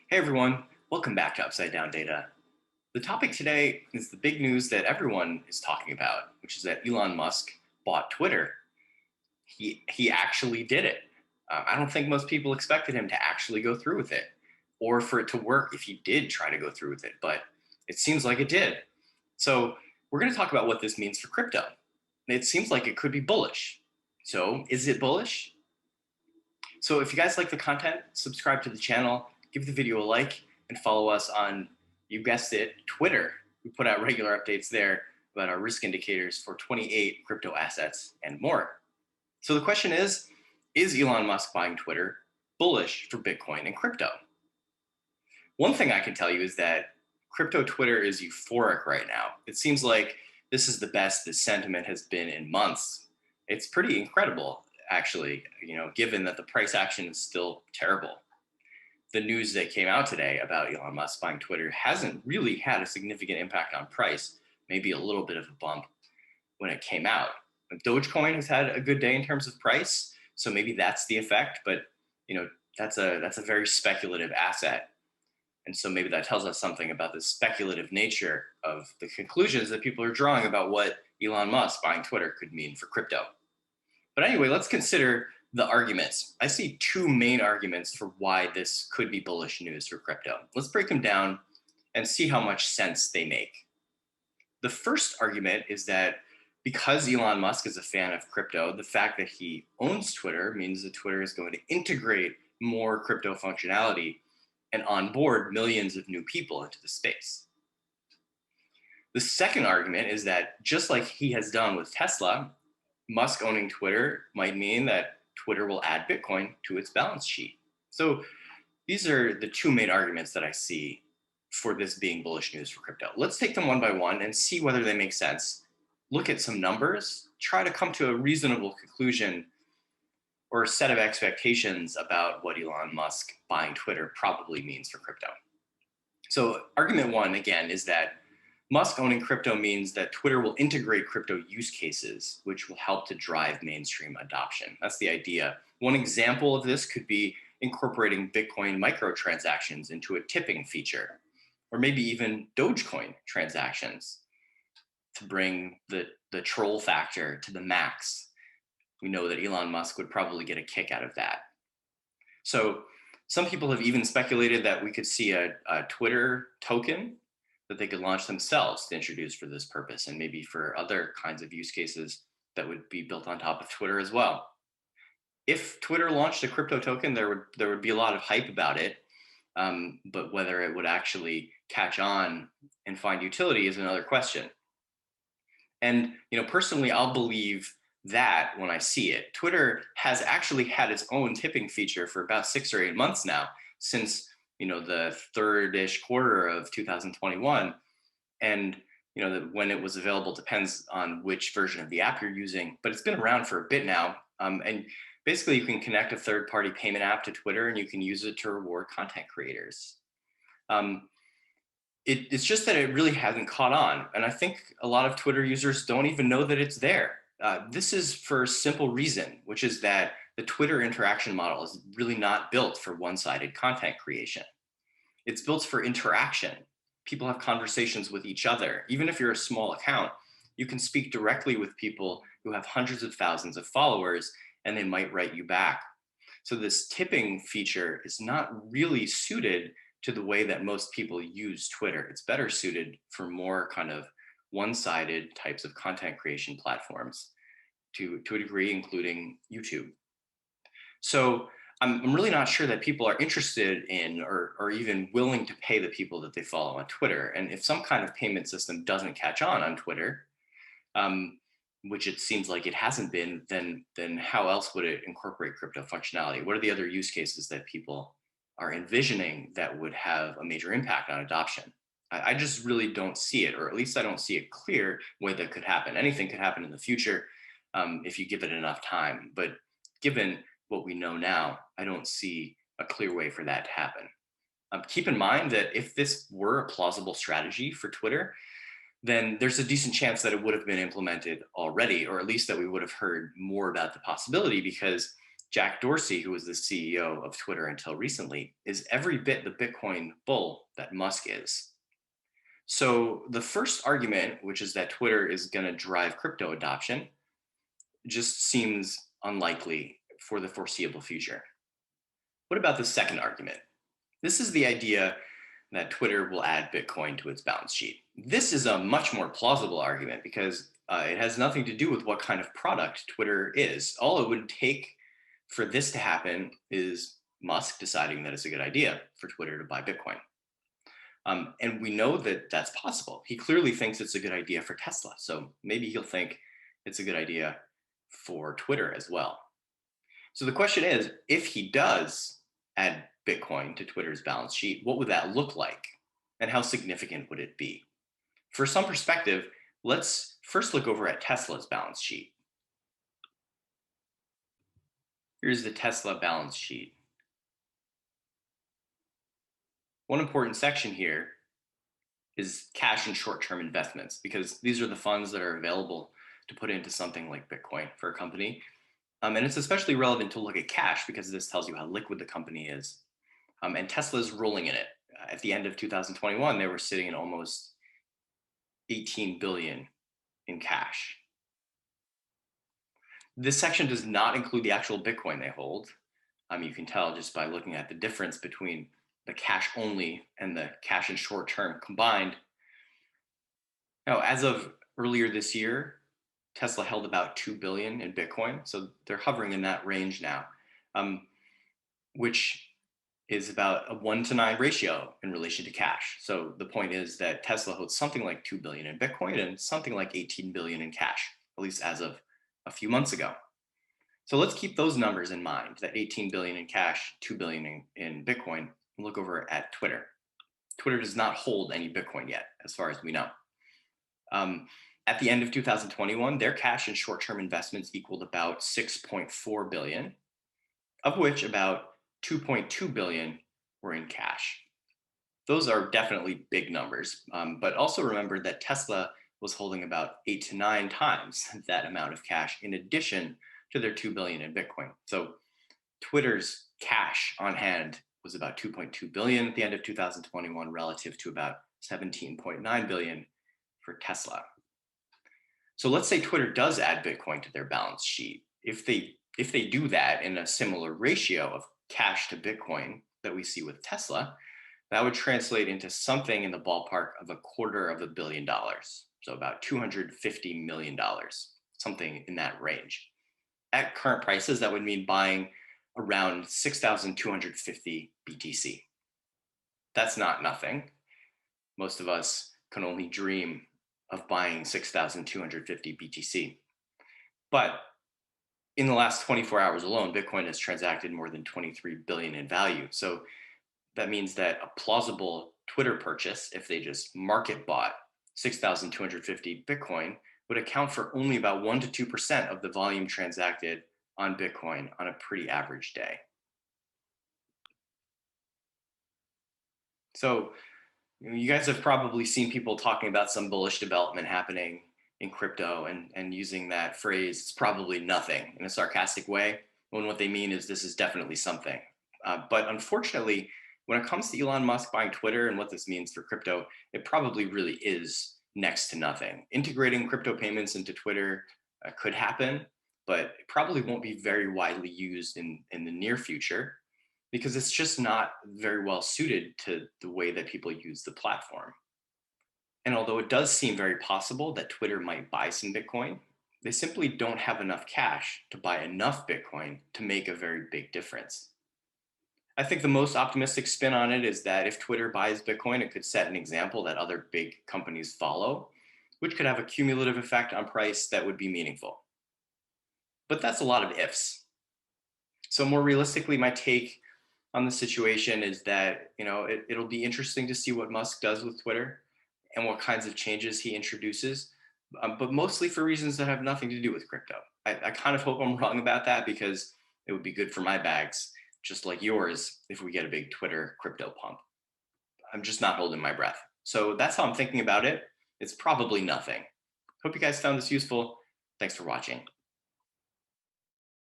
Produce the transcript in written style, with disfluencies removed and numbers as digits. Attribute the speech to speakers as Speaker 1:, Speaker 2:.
Speaker 1: Hey everyone, welcome back to Upside Down Data. The topic today is the big news that everyone is talking about, which is that Elon Musk bought Twitter. He actually did it. I don't think most people expected him to actually go through with it or for it to work if he did try to go through with it, but it seems like it did. So we're going to talk about what this means for crypto. It seems like it could be bullish. So is it bullish? So if you guys like the content, subscribe to the channel, give the video a like, and follow us on, you guessed it, Twitter. We put out regular updates there about our risk indicators for 28 crypto assets and more. So the question is Elon Musk buying Twitter bullish for Bitcoin and crypto? One thing I can tell you is that crypto Twitter is euphoric right now. It seems like this is the best the sentiment has been in months. It's pretty incredible, actually, given that the price action is still terrible. The news that came out today about Elon Musk buying Twitter hasn't really had a significant impact on price, maybe a little bit of a bump when it came out. Dogecoin has had a good day in terms of price, so maybe that's the effect, but that's a very speculative asset. And so maybe that tells us something about the speculative nature of the conclusions that people are drawing about what Elon Musk buying Twitter could mean for crypto. But anyway, let's consider the arguments. I see two main arguments for why this could be bullish news for crypto. Let's break them down and see how much sense they make. The first argument is that because Elon Musk is a fan of crypto, the fact that he owns Twitter means that Twitter is going to integrate more crypto functionality and onboard millions of new people into the space. The second argument is that just like he has done with Tesla, Musk owning Twitter might mean that Twitter will add Bitcoin to its balance sheet. So these are the two main arguments that I see for this being bullish news for crypto. Let's take them one by one and see whether they make sense. Look at some numbers, try to come to a reasonable conclusion or a set of expectations about what Elon Musk buying Twitter probably means for crypto. So argument one, again, is that Musk owning crypto means that Twitter will integrate crypto use cases, which will help to drive mainstream adoption. That's the idea. One example of this could be incorporating Bitcoin microtransactions into a tipping feature, or maybe even Dogecoin transactions to bring the troll factor to the max. We know that Elon Musk would probably get a kick out of that. So some people have even speculated that we could see a Twitter token that they could launch themselves to introduce for this purpose, and maybe for other kinds of use cases that would be built on top of Twitter as well. If Twitter launched a crypto token, there would be a lot of hype about it, but whether it would actually catch on and find utility is another question. And personally, I'll believe that when I see it. Twitter has actually had its own tipping feature for about 6 or 8 months now, since the third-ish quarter of 2021. And when it was available depends on which version of the app you're using, but it's been around for a bit now. And basically you can connect a third-party payment app to Twitter and you can use it to reward content creators. It's just that it really hasn't caught on. And I think a lot of Twitter users don't even know that it's there. This is for a simple reason, which is that the Twitter interaction model is really not built for one-sided content creation. It's built for interaction. People have conversations with each other. Even if you're a small account, you can speak directly with people who have hundreds of thousands of followers, and they might write you back. So this tipping feature is not really suited to the way that most people use Twitter. It's better suited for more kind of one-sided types of content creation platforms to a degree, including YouTube. So I'm really not sure that people are interested in or even willing to pay the people that they follow on Twitter. And if some kind of payment system doesn't catch on Twitter, which it seems like it hasn't been, then how else would it incorporate crypto functionality? What are the other use cases that people are envisioning that would have a major impact on adoption? I just really don't see it, or at least I don't see a clear way that could happen. Anything could happen in the future if you give it enough time. But given what we know now, I don't see a clear way for that to happen. Keep in mind that if this were a plausible strategy for Twitter, then there's a decent chance that it would have been implemented already, or at least that we would have heard more about the possibility, because Jack Dorsey, who was the CEO of Twitter until recently, is every bit the Bitcoin bull that Musk is. So the first argument, which is that Twitter is going to drive crypto adoption, just seems unlikely for the foreseeable future. What about the second argument? This is the idea that Twitter will add Bitcoin to its balance sheet. This is a much more plausible argument because it has nothing to do with what kind of product Twitter is. All it would take for this to happen is Musk deciding that it's a good idea for Twitter to buy Bitcoin. And we know that that's possible. He clearly thinks it's a good idea for Tesla. So maybe he'll think it's a good idea for Twitter as well. So the question is, if he does add Bitcoin to Twitter's balance sheet, what would that look like? And how significant would it be? For some perspective, let's first look over at Tesla's balance sheet. Here's the Tesla balance sheet. One important section here is cash and short-term investments, because these are the funds that are available to put into something like Bitcoin for a company. And it's especially relevant to look at cash because this tells you how liquid the company is. And Tesla's rolling in it. At the end of 2021, they were sitting in almost 18 billion in cash. This section does not include the actual Bitcoin they hold. You can tell just by looking at the difference between the cash only and the cash and short term combined. Now, as of earlier this year, Tesla held about 2 billion in Bitcoin. So they're hovering in that range now, which is about a 1-to-9 ratio in relation to cash. So the point is that Tesla holds something like 2 billion in Bitcoin and something like 18 billion in cash, at least as of a few months ago. So let's keep those numbers in mind, that 18 billion in cash, 2 billion in Bitcoin, and look over at Twitter. Twitter does not hold any Bitcoin yet, as far as we know. At the end of 2021, their cash and short-term investments equaled about 6.4 billion, of which about 2.2 billion were in cash. Those are definitely big numbers, but also remember that Tesla was holding about 8 to 9 times that amount of cash in addition to their 2 billion in Bitcoin. So Twitter's cash on hand was about 2.2 billion at the end of 2021 relative to about 17.9 billion for Tesla. So let's say Twitter does add Bitcoin to their balance sheet. If they do that in a similar ratio of cash to Bitcoin that we see with Tesla, that would translate into something in the ballpark of $250 million. So about $250 million, something in that range. At current prices, that would mean buying around 6,250 BTC. That's not nothing. Most of us can only dream of buying 6,250 BTC. But in the last 24 hours alone, Bitcoin has transacted more than 23 billion in value. So that means that a plausible Twitter purchase, if they just market bought 6,250 Bitcoin, would account for only about 1% to 2% of the volume transacted on Bitcoin on a pretty average day. So you guys have probably seen people talking about some bullish development happening in crypto and using that phrase, it's probably nothing, in a sarcastic way, when what they mean is this is definitely something. But unfortunately, when it comes to Elon Musk buying Twitter and what this means for crypto, it probably really is next to nothing. Integrating crypto payments into Twitter could happen, but it probably won't be very widely used in the near future because it's just not very well suited to the way that people use the platform. And although it does seem very possible that Twitter might buy some Bitcoin, they simply don't have enough cash to buy enough Bitcoin to make a very big difference. I think the most optimistic spin on it is that if Twitter buys Bitcoin, it could set an example that other big companies follow, which could have a cumulative effect on price that would be meaningful. But that's a lot of ifs. So more realistically, my take on the situation is that it'll be interesting to see what Musk does with Twitter and what kinds of changes he introduces, but mostly for reasons that have nothing to do with crypto. I kind of hope I'm wrong about that because it would be good for my bags, just like yours, if we get a big Twitter crypto pump. I'm just not holding my breath. So that's how I'm thinking about it. It's probably nothing. Hope you guys found this useful. Thanks for watching.